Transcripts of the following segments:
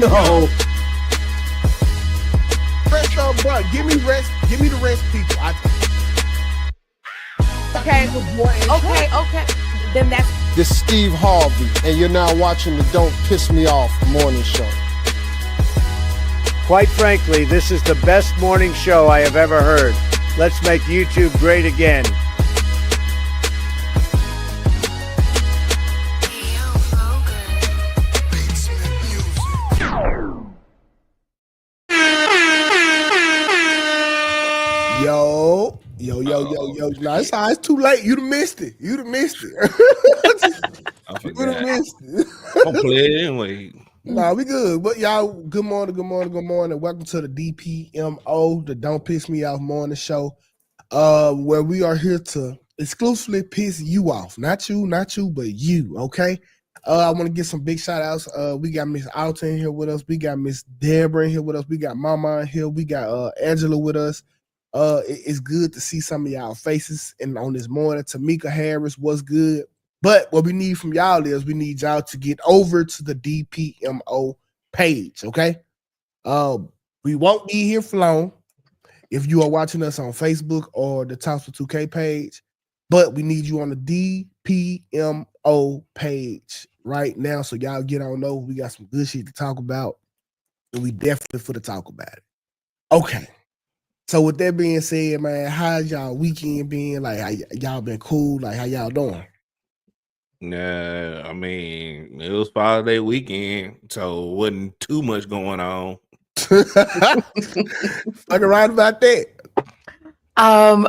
No. Rest up, bro. Give me rest. Give me the rest, people. Okay. Then that's This is Steve Harvey, and you're now watching the Don't Piss Me Off morning show. Quite frankly, this is the best morning show I have ever heard. Let's make YouTube great again. Yo. Nah, it's too late. You'd have missed it. I forgot. I'm playing. Wait. Nah, we good. But y'all, good morning. Welcome to the DPMO, the Don't Piss Me Off morning show, where we are here to exclusively piss you off. Not you, but you, okay? I want to get some big shout outs. We got Miss Alta in here with us. We got Miss Deborah in here with us. We got Mama in here. We got Angela with us. It's good to see some of y'all faces and on this morning. Tamika Harris, what's good? But what we need from y'all is we need y'all to get over to the DPMO page, okay? We won't be here for long if you are watching us on Facebook or the Talks for 2K page, but we need you on the DPMO page right now, so y'all get on over. We got some good shit to talk about, and we definitely for to talk about it. Okay. So with that being said, man, how's y'all weekend been? Like, how y'all been cool? Like, how y'all doing? Nah, I mean, it was Father's Day weekend, so wasn't too much going on. Fucking right about that.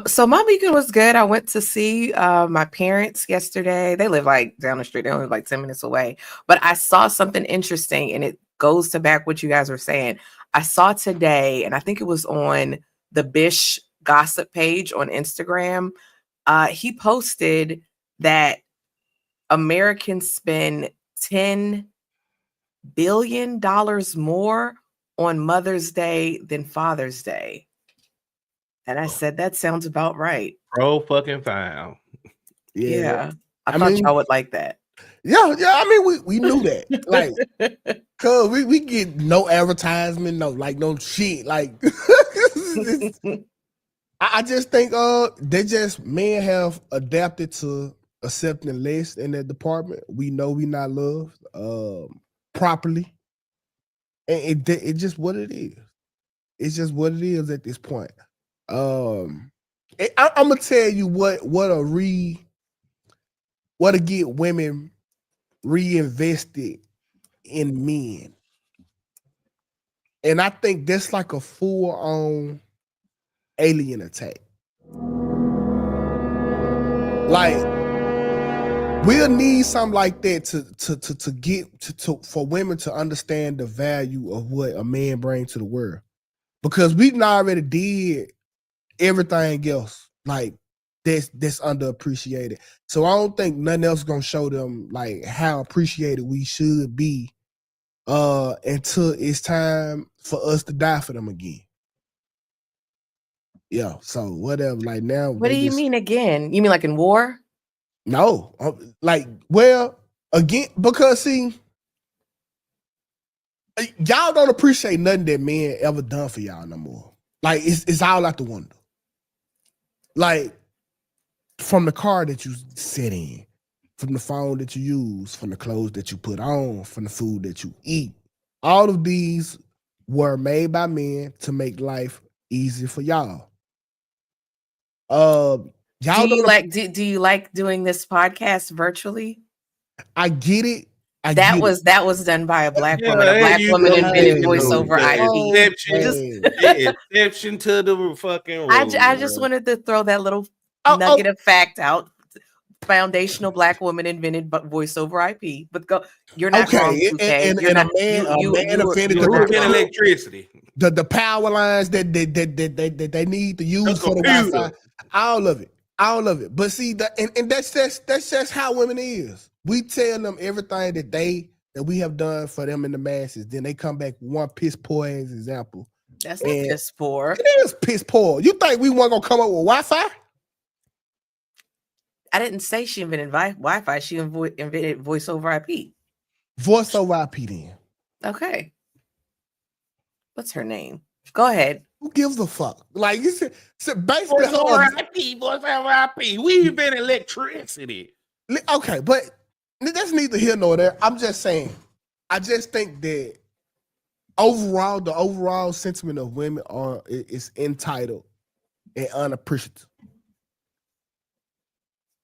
So my weekend was good. I went to see my parents yesterday. They live like down the street. They only live like 10 minutes away. But I saw something interesting, and it goes to back what you guys were saying. I saw today, and I think it was on the Bish gossip page on Instagram. He posted that Americans spend $10 billion more on Mother's Day than Father's Day. And I said, that sounds about right. Pro fucking fine. Yeah. I thought y'all would like that. Yeah. I mean, we knew that. Like, cause we get no advertisement, no shit. Like, I just think they just men have adapted to accepting less in that department. We know we not loved properly, and it just what it is. It's just what it is at this point. I'm gonna tell you what to get women reinvested in men, and I think that's like a full-on alien attack. Like, we'll need something like that to get for women to understand the value of what a man brings to the world, because we've already did everything else like that's underappreciated. So I don't think nothing else is gonna show them like how appreciated we should be until it's time for us to die for them again. Yeah, so whatever. Like now, what do you mean again? You mean like in war? No, like, well, again, because see, y'all don't appreciate nothing that men ever done for y'all no more. Like, it's all out the window. Like, from the car that you sit in, from the phone that you use, from the clothes that you put on, from the food that you eat. All of these were made by men to make life easy for y'all. Y'all do you like doing this podcast virtually? I get it. That was done by a black woman. A black woman invented voice over IP. Exception to the fucking rule. I just wanted to throw that little nugget of fact out. Foundational black woman invented voice over IP. But go, you're not wrong. And a man invented electricity. The power lines that they need to use for the Wi-Fi. All of it. But see, and that's just how women is. We tell them everything that we have done for them in the masses. Then they come back with one piss poor as example. That's not piss poor. It is piss poor. You think we weren't gonna come up with Wi-Fi? I didn't say she invented Wi-Fi. She invented voice over IP. Voice over IP then. Okay. what's her name? Go ahead. Who gives a fuck? Like you said, basically, Boys R.I.P. Boys R.I.P. We invent electricity. okay, but that's neither here nor there. I'm just saying. I just think that overall, the overall sentiment of women is entitled and unappreciative.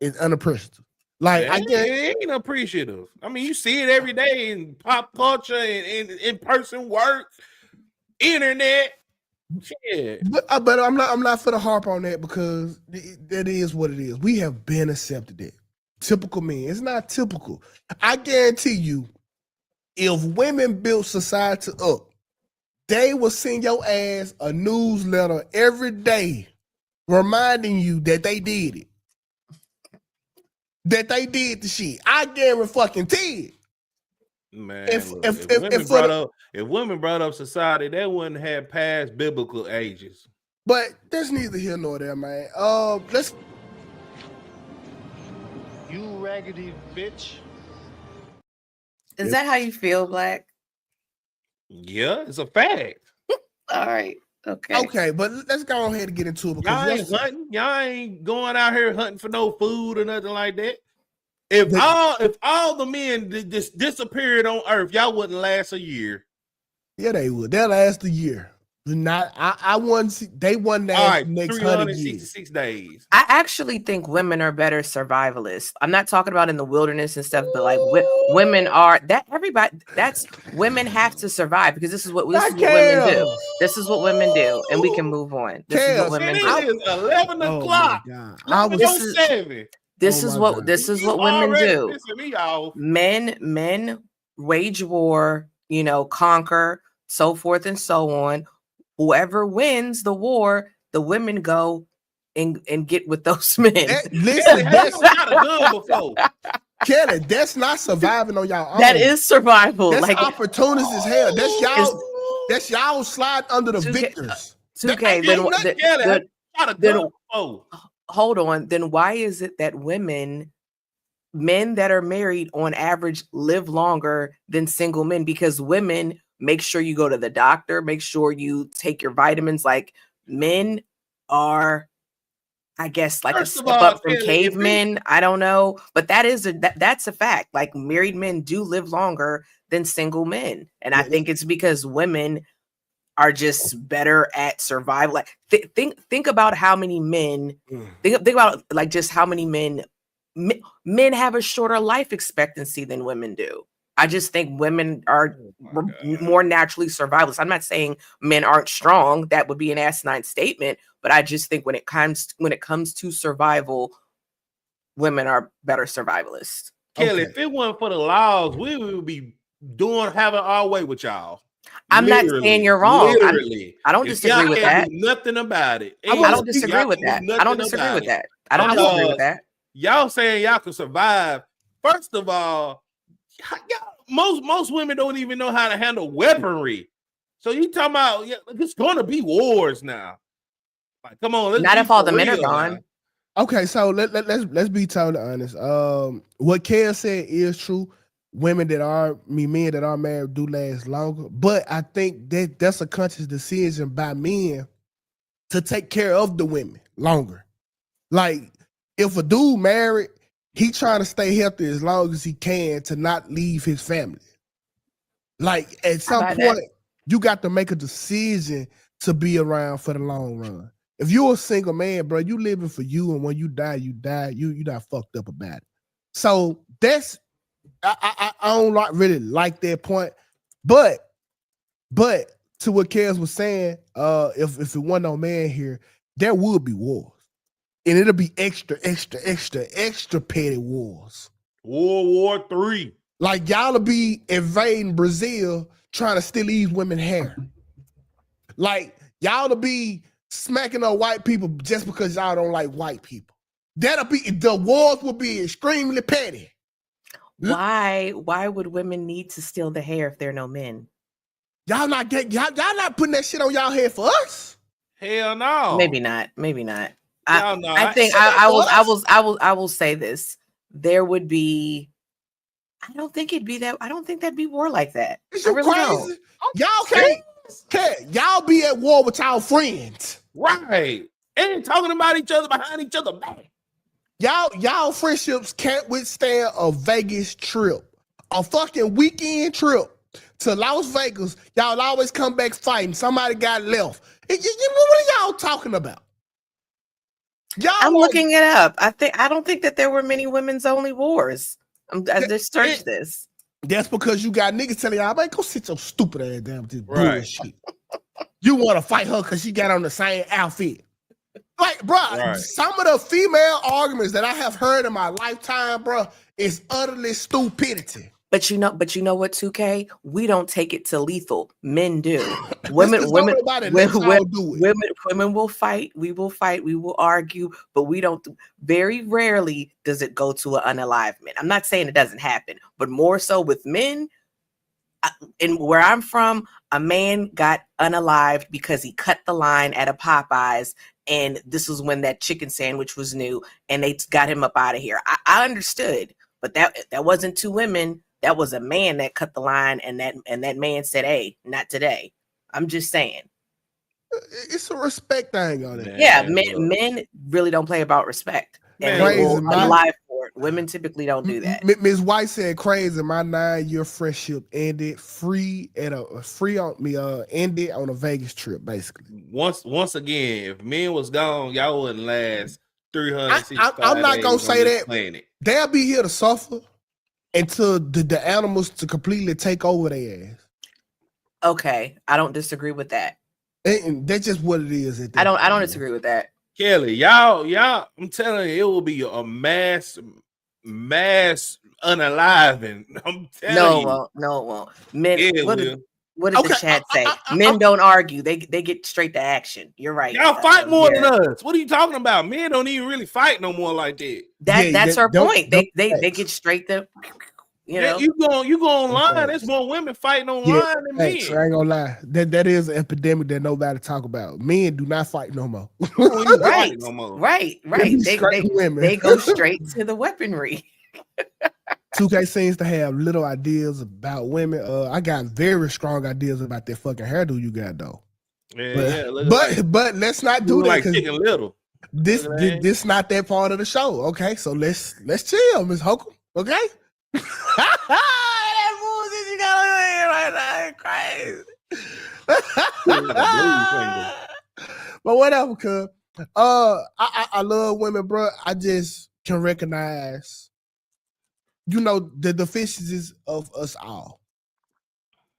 It's unappreciative. Like Man, I get it ain't appreciative. I mean, you see it every day in pop culture and in-person work, internet. Shit. but I'm not for the harp on that because that is what it is. We have been accepted that. Typical men. It's not typical. I guarantee you, if women built society up, they will send your ass a newsletter every day reminding you that they did it. That they did the shit. I guarantee it. Man, If women brought up society, they wouldn't have past biblical ages. But there's neither here nor there, man. Let's. You raggedy bitch. Is that how you feel, Black? Yeah, it's a fact. All right. Okay. Okay, but let's go ahead and get into it Y'all because ain't hunting. Y'all ain't going out here hunting for no food or nothing like that. If all the men just disappeared on Earth, y'all wouldn't last a year. yeah, they would. They'll last a year. Not I want they won that All right, next 100 years. 366 days. I actually think women are better survivalists. I'm not talking about in the wilderness and stuff, but like women are that everybody. That's women have to survive because this is what women do. This is what women do, and we can move on. This is what women do. It is 11 o'clock. This is what women do. Me off. Men wage war, conquer, so forth and so on. Whoever wins the war, the women go and get with those men. Listen, that's not a gun before. Kelly, that's not surviving on y'all own. That is survival. That's like opportunities as hell. That's y'all slide under the victors. 2K. Hold on. Then why is it that men that are married on average live longer than single men? Because women make sure you go to the doctor, make sure you take your vitamins. Like men are, I guess, like First a of step all, up from Kelly, cavemen. I don't know, but that's a fact. Like married men do live longer than single men, and I think it's because women are just better at survival. Like think about how many men. Think about like just how many men have a shorter life expectancy than women do. I just think women are more naturally survivalists. I'm not saying men aren't strong. That would be an asinine statement. But I just think when it comes to survival, women are better survivalists. Kelly, if it wasn't for the laws, we would be having our way with y'all. I'm not saying you're wrong. Literally. I don't disagree with that. Nothing about it. I don't disagree with that. I don't disagree with that. I don't disagree with that. Y'all saying y'all can survive. First of all, most women don't even know how to handle weaponry. So you talking about it's going to be wars now? Like, come on, not if all the men are gone. Now. Okay, so let's be totally honest. What Kel said is true. Men that are married do last longer, but I think that's a conscious decision by men to take care of the women longer. Like if a dude married, he trying to stay healthy as long as he can to not leave his family. Like at some point, you got to make a decision to be around for the long run. If you're a single man, bro, you living for you, and when you die, you die. You not fucked up about it. So that's I don't really like that point, but to what Kels was saying, if it wasn't no man here, there would be wars. And it'll be extra petty wars. World War III. Like y'all will be invading Brazil trying to steal these women's hair. Like y'all will be smacking on white people just because y'all don't like white people. The wars will be extremely petty. Why would women need to steal the hair if there are no men? Y'all not putting that shit on y'all head for us? Hell no. Maybe not. I think I will say this. There would be. I don't think that'd be war like that. I really don't. Y'all Hell, y'all be at war with y'all friends. Right. And talking about each other behind each other back. Y'all friendships can't withstand a Vegas trip. A fucking weekend trip to Las Vegas. Y'all always come back fighting. Somebody got left. You know what are y'all talking about? I'm looking it up. I don't think that there were many women's only wars. I just searched this. That's because you got niggas telling y'all, man, go sit your stupid ass down with this bullshit. You want to fight her because she got on the same outfit. Like, bro, some of the female arguments that I have heard in my lifetime, bro, is utterly stupidity. But you know what, 2K? We don't take it to lethal. Men do. Women will fight. We will fight. We will argue, but we don't. Very rarely does it go to an unalivement. I'm not saying it doesn't happen, but more so with men. And where I'm from, a man got unalived because he cut the line at a Popeyes, and this was when that chicken sandwich was new, and they got him up out of here. I understood, but that wasn't two women. That was a man that cut the line, and that man said, "Hey, not today." I'm just saying. It's a respect thing on it. Yeah, men really don't play about respect. And they will unalive for it. Women typically don't do that. Ms. White said, "Crazy. My 9-year friendship ended ended on a Vegas trip, basically." Once again, if men was gone, y'all wouldn't last 365 I'm not gonna say that. Planet. They'll be here to suffer until the animals to completely take over their ass. Okay, I don't disagree with that. And that's just what it is. I don't disagree with that. Kelly, y'all, I'm telling you, it will be a mass unaliving. I'm telling you. No, it won't. Men, what did the chat say? Men don't argue. They get straight to action. You're right. Y'all fight more than us. What are you talking about? Men don't even really fight no more like that. That's her point. They get straight to, you go online. There's more women fighting online than men. I ain't gonna lie. That is an epidemic that nobody talk about. Men do not fight no more. Right. They go straight to the weaponry. 2K seems to have little ideas about women. I got very strong ideas about that fucking hairdo you got though. But let's not do that. Like Chicken Little. This not that part of the show. Okay, so let's chill, Miss Holcomb. Okay. That bullshit you got on right now, crazy. But whatever, cuz. I love women, bro. I just can recognize, the deficiencies of us all.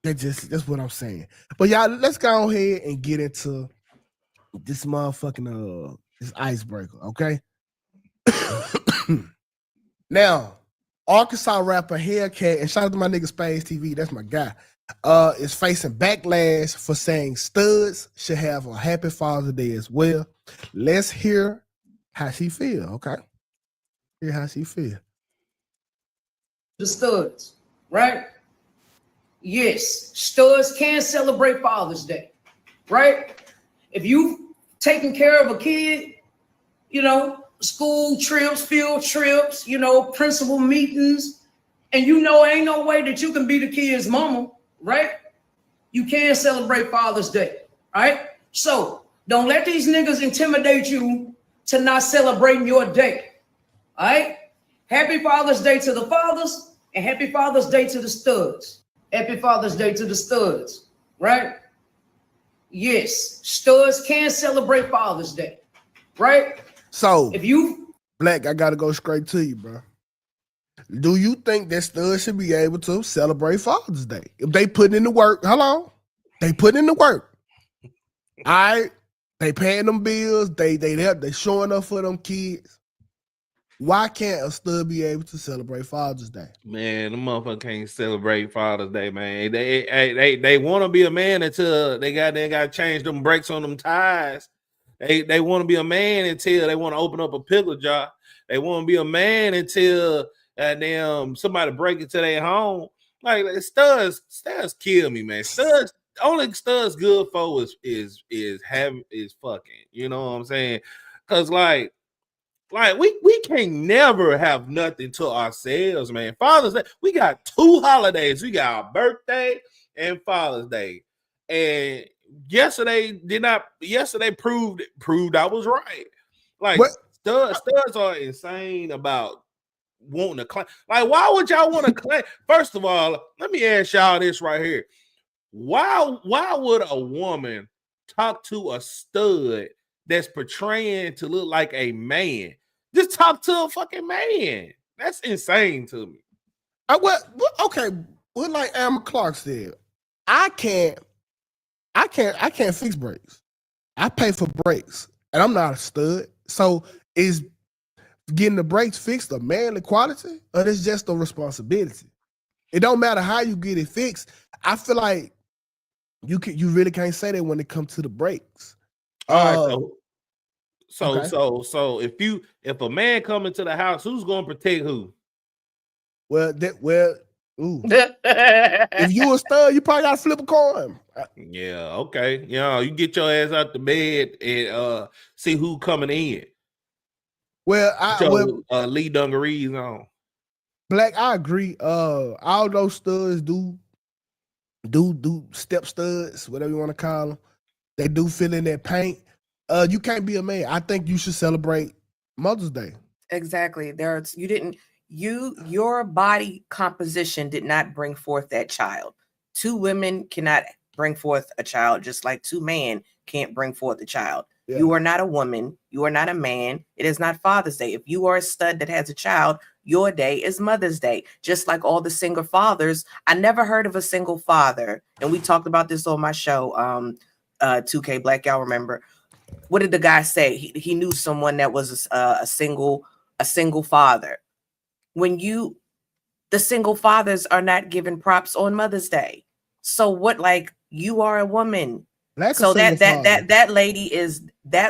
That's what I'm saying. But y'all, let's go ahead and get into this motherfucking this icebreaker, okay? Now, Arkansas rapper Hellcat, and shout out to my nigga Space TV, that's my guy, is facing backlash for saying studs should have a happy Father's Day as well. Let's hear how she feel, okay? Hear how she feel. The studs, right? Yes, studs can celebrate Father's Day, right? If you taking care of a kid, school trips, field trips, principal meetings, and ain't no way that you can be the kid's mama, right? You can celebrate Father's Day, right? So don't let these niggas intimidate you to not celebrating your day, all right? Happy Father's Day to the fathers and happy Father's Day to the studs. Happy Father's Day to the studs, right? Yes, studs can celebrate Father's Day, right? So, if you Black, I gotta go straight to you, bro. Do you think that studs should be able to celebrate Father's Day if they put in the work? Hello, they put in the work. All right, they paying them bills. They showing up for them kids. Why can't a stud be able to celebrate Father's Day? Man, the motherfucker can't celebrate Father's Day, man. They want to be a man until they got to change them brakes on them tires. They want to be a man until they want to open up a pickle jar. They want to be a man until somebody break into their home. Like studs kill me, man. Only studs good for is fucking. You know what I'm saying? Cause like we can't never have nothing to ourselves, man. Father's Day, we got 2 holidays. We got our birthday and Father's Day. And yesterday proved I was right. Like What? studs are insane about wanting to claim. Like, why would y'all want to claim? First of all, let me ask y'all this right here. Why would a woman talk to a stud that's portraying to look like a man? Just talk to a fucking man. That's insane to me. Okay. Well, like Amber Clark said, I can't fix brakes. I pay for brakes, and I'm not a stud. So is getting the brakes fixed a manly quality, or it's just a responsibility? It don't matter how you get it fixed. I feel like you really can't say that when it comes to the brakes. All right, okay. so if a man come into the house, who's gonna protect who? If you a stud, you probably gotta flip a coin. Yeah, okay. You get your ass out the bed and see who coming in. Lee dungarees on. Black, I agree. All those studs do step studs, whatever you want to call them. They do fill in that paint. You can't be a man. I think you should celebrate Mother's Day. Exactly. Your body composition did not bring forth that child. Two women cannot bring forth a child, just like two men can't bring forth a child. Yeah. You are not a woman. You are not a man. It is not Father's Day. If you are a stud that has a child, your day is Mother's Day. Just like all the single fathers. I never heard of a single father. And we talked about this on my show, 2K Black. Y'all remember. What did the guy say? He knew someone that was a single father. The single fathers are not given props on Mother's Day. So what, like, you are a woman. Black so that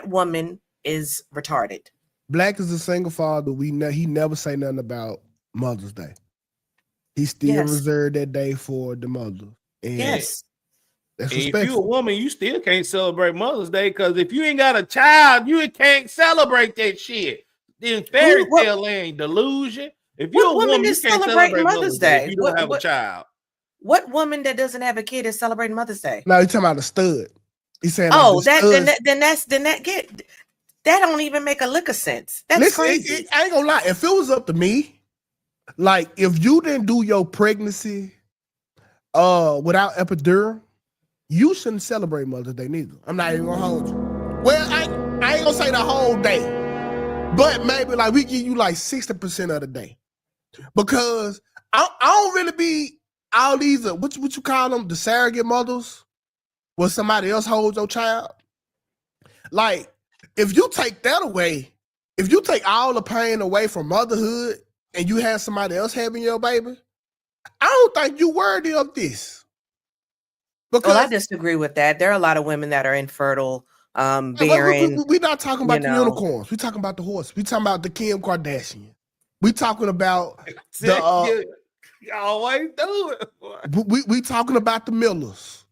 woman is retarded. Black is a single father. He never say nothing about Mother's Day. He still reserved that day for the mother. And yes. That's respectful. If you a woman, you still can't celebrate Mother's Day, because if you ain't got a child, you can't celebrate that shit. Then fairy tale land delusion. If you're a woman, you can't celebrate Mother's Day if you don't have a child. What woman that doesn't have a kid is celebrating Mother's Day? No, you're talking about a stud. He's saying, that don't even make a lick of sense. That's crazy. I ain't gonna lie. If it was up to me, like if you didn't do your pregnancy without epidural, you shouldn't celebrate Mother's Day neither. I'm not even gonna hold you. Well, I ain't gonna say the whole day, but maybe like we give you like 60% of the day, because I don't really be all these what you call them, the surrogate mothers, where somebody else holds your child. Like if you take that away, if you take all the pain away from motherhood and you have somebody else having your baby, I don't think you worthy of this. Because I disagree with that. There are a lot of women that are infertile, bearing. We're not talking about the unicorns. We're talking about the horse. We're talking about the Kim Kardashian. We're talking about the. You always do it. We talking about the Millers.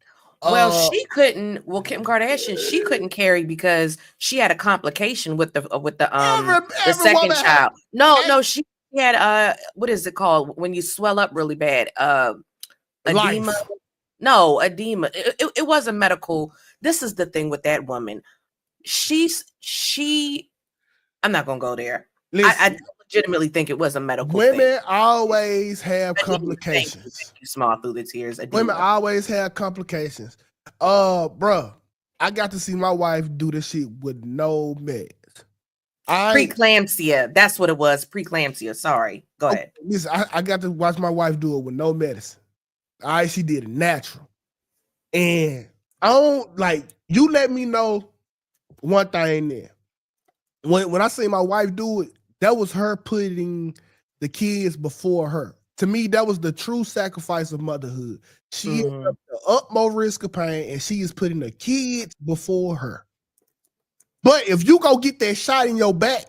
Well, Kim Kardashian, she couldn't carry because she had a complication with the second child. No, she had what is it called when you swell up really bad? Edema. Life. No, edema. It wasn't medical. This is the thing with that woman. I'm not gonna go there. I legitimately think it was a medical women thing. Always have complications. Thank you, small through the tears. Women always have complications. Bruh, I got to see my wife do this shit with no meds. Preeclampsia. That's what it was. Preeclampsia. Sorry. Go ahead. Listen, I got to watch my wife do it with no medicine. All right, she did it natural. And I don't like, you let me know one thing there. When I see my wife do it, that was her putting the kids before her. To me, that was the true sacrifice of motherhood. She is at the utmost risk of pain, and she is putting the kids before her. But if you go get that shot in your back,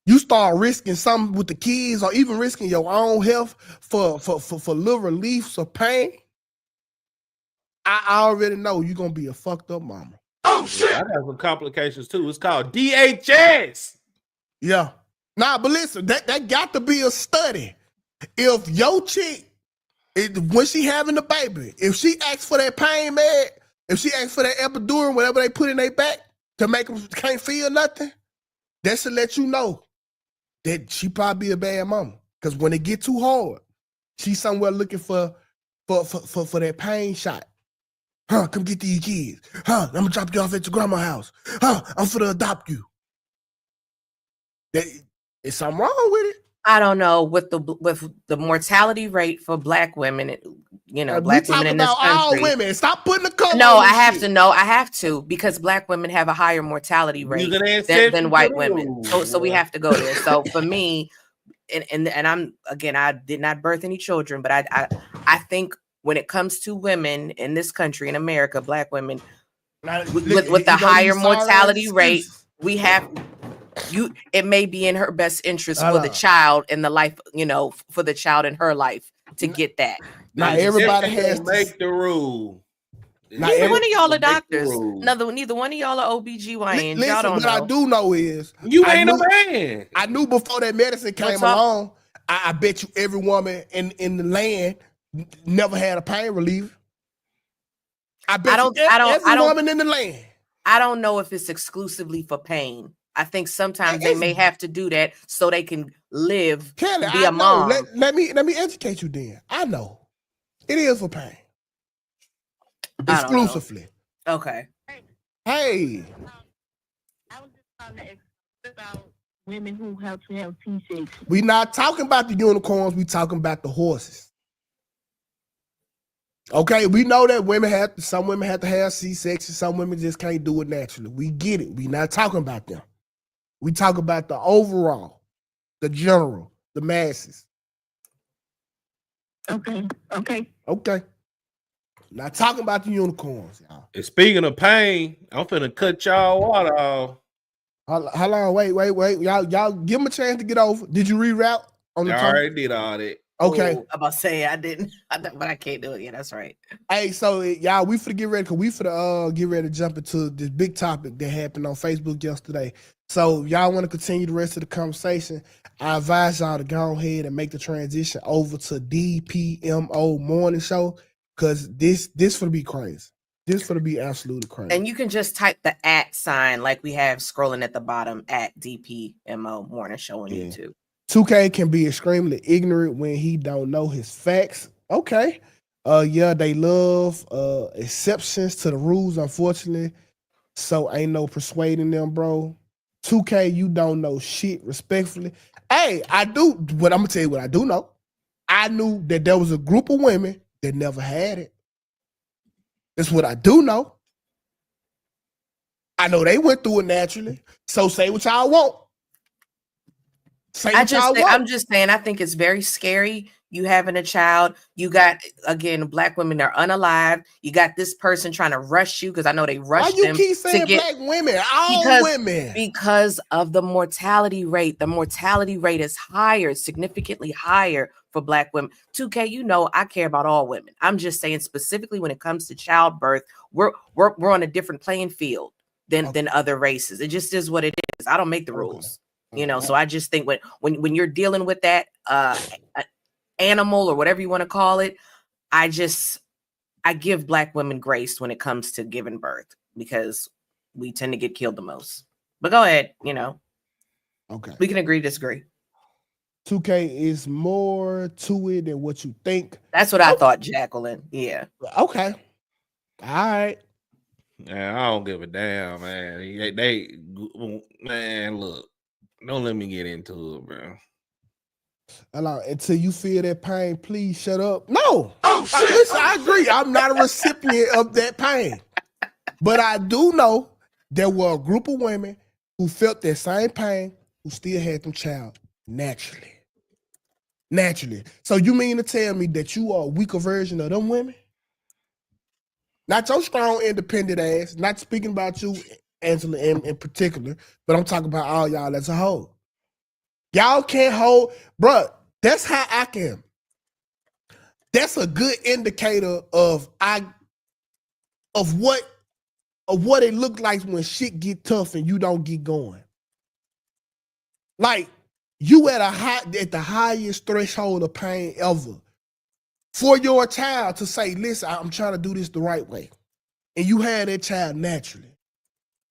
you start risking something with the kids, or even risking your own health for little reliefs of pain. I already know you're gonna be a fucked up mama. Oh shit! I got some complications too. It's called DHS. Yeah. Nah, but listen, that got to be a study. If your chick When she having the baby, if she asks for that pain med, if she asks for that epidural, whatever they put in their back to make them can't feel nothing, that should let you know that she probably a bad mama. Because when it get too hard, she's somewhere looking for that pain shot. Huh, come get these kids. Huh, I'm gonna drop you off at your grandma's house. Huh, I'm finna adopt you. Is something wrong with it? I don't know with the mortality rate for Black women. Black women in this country. All women. Stop putting the color. No, on I this have shit. to know. I have to because Black women have a higher mortality rate than white women. So we have to go there. So for me, and I'm again, I did not birth any children, but I think when it comes to women in this country, in America, Black women with the higher mortality rate, we have. It may be in her best interest for the child and the life, for the child in her life to get that. Now everybody has to make the rule. Neither one of y'all are doctors. Neither one of y'all are OBGYNs. Y'all don't what know. I do know is you ain't a man. I knew before that medicine came along. I bet you every woman in the land never had a pain reliever. I bet every woman in the land. I don't know if it's exclusively for pain. I think sometimes they may have to do that so they can live, Kelly, be a mom. Let me educate you then. I know. It is for pain. Exclusively. Okay. Hey. I was just trying to ask about women who have to have C-section. We not talking about the unicorns, we talking about the horses. Okay, we know that some women have to have C-section, some women just can't do it naturally. We get it. We not talking about them. We talk about the overall, the general, the masses. Okay. Not talking about the unicorns, y'all. And speaking of pain, I'm finna cut y'all water off. How long? Wait. Y'all give them a chance to get over. Did you reroute on the I already did all that. Okay. I'm about to say I didn't, but I can't do it. Yeah, that's right. Hey, so y'all, we finna get ready because we finna get ready to jump into this big topic that happened on Facebook yesterday. So y'all want to continue the rest of the conversation, I advise y'all to go ahead and make the transition over to DPMO morning show because this finna be crazy. This finna be absolutely crazy. And you can just type the @ sign like we have scrolling at the bottom at DPMO morning show on YouTube. 2K can be extremely ignorant when he don't know his facts. Okay. They love exceptions to the rules, unfortunately. So ain't no persuading them, bro. 2K, you don't know shit, respectfully. Hey, I do, but I'm gonna tell you what I do know. I knew that there was a group of women that never had it. That's what I do know. I know they went through it naturally. So say what y'all want. I'm just saying, I think it's very scary. You having a child, you got, again, Black women, they're unalived. You got this person trying to rush you because I know they rushed them. Why you keep saying Black women? Women. Because of the mortality rate. The mortality rate is higher, significantly higher for Black women. 2K, I care about all women. I'm just saying specifically when it comes to childbirth, we're on a different playing field than other races. It just is what it is. I don't make the rules. So I just think when you're dealing with that animal or whatever you want to call it, I give Black women grace when it comes to giving birth because we tend to get killed the most. But go ahead, Okay. We can agree to disagree. 2K is more to it than what you think. That's what I thought, Jacqueline. Yeah. Okay. All right. Man, I don't give a damn, man. Man, look. Don't let me get into it, bro. Until you feel that pain, please shut up. No. Listen, I agree. I'm not a recipient of that pain. But I do know there were a group of women who felt that same pain who still had them child naturally. Naturally. So you mean to tell me that you are a weaker version of them women? Not your strong, independent ass. Not speaking about you, Angela, in particular, but I'm talking about all y'all as a whole. Y'all can't hold, bruh. That's how I can. That's a good indicator of what it look like when shit get tough and you don't get going. Like you at the highest threshold of pain ever. for your child to say, listen, I'm trying to do this the right way. And you have that child naturally.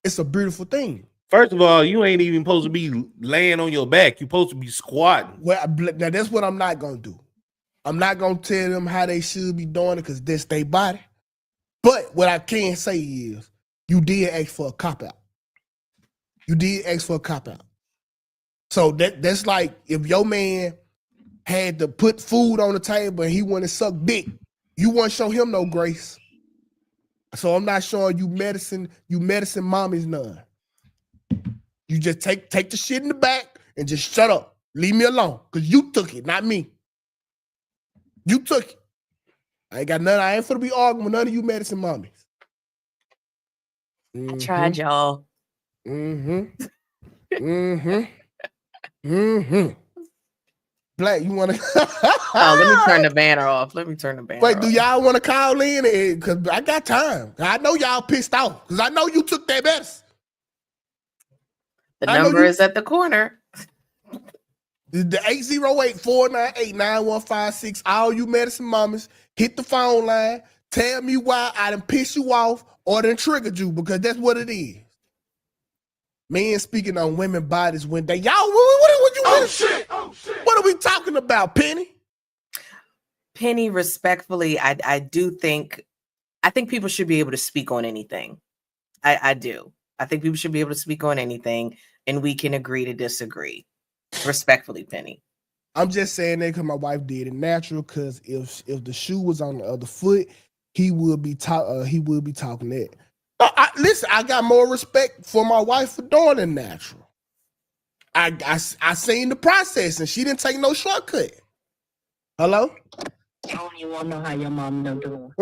It's a beautiful thing. First of all, you ain't even supposed to be laying on your back. You're supposed to be squatting. Well, now that's what I'm not going to do. I'm not going to tell them how they should be doing it because that's their body. But what I can say is you did ask for a cop-out. You did ask for a cop-out. So that's like if your man had to put food on the table and he wanted to suck dick, you wouldn't show him no grace. So I'm not showing you medicine mommies none. You just take the shit in the back and just shut up. Leave me alone. Because you took it, not me. You took it. I ain't got nothing. I ain't finna be arguing with none of you medicine mommies. I tried, y'all. Black, you want to? Oh, let me turn the banner off. Wait, do y'all want to call in? Because I got time. I know y'all pissed off because I know you took that medicine. The number is at the corner. The 808-498-9156. All you medicine mamas, hit the phone line. Tell me why I done pissed you off or done triggered you because that's what it is. Men speaking on women bodies when they y'all what you oh shit. What are we talking about, Penny? Penny, respectfully, I think people should be able to speak on anything. I do. I think people should be able to speak on anything, and we can agree to disagree. Respectfully, Penny. I'm just saying that because my wife did it natural. Because if the shoe was on the other foot, he would be talking that. Listen, I got more respect for my wife for doing it natural. I seen the process, and she didn't take no shortcut. Hello? I don't even want to know how your mom done doing.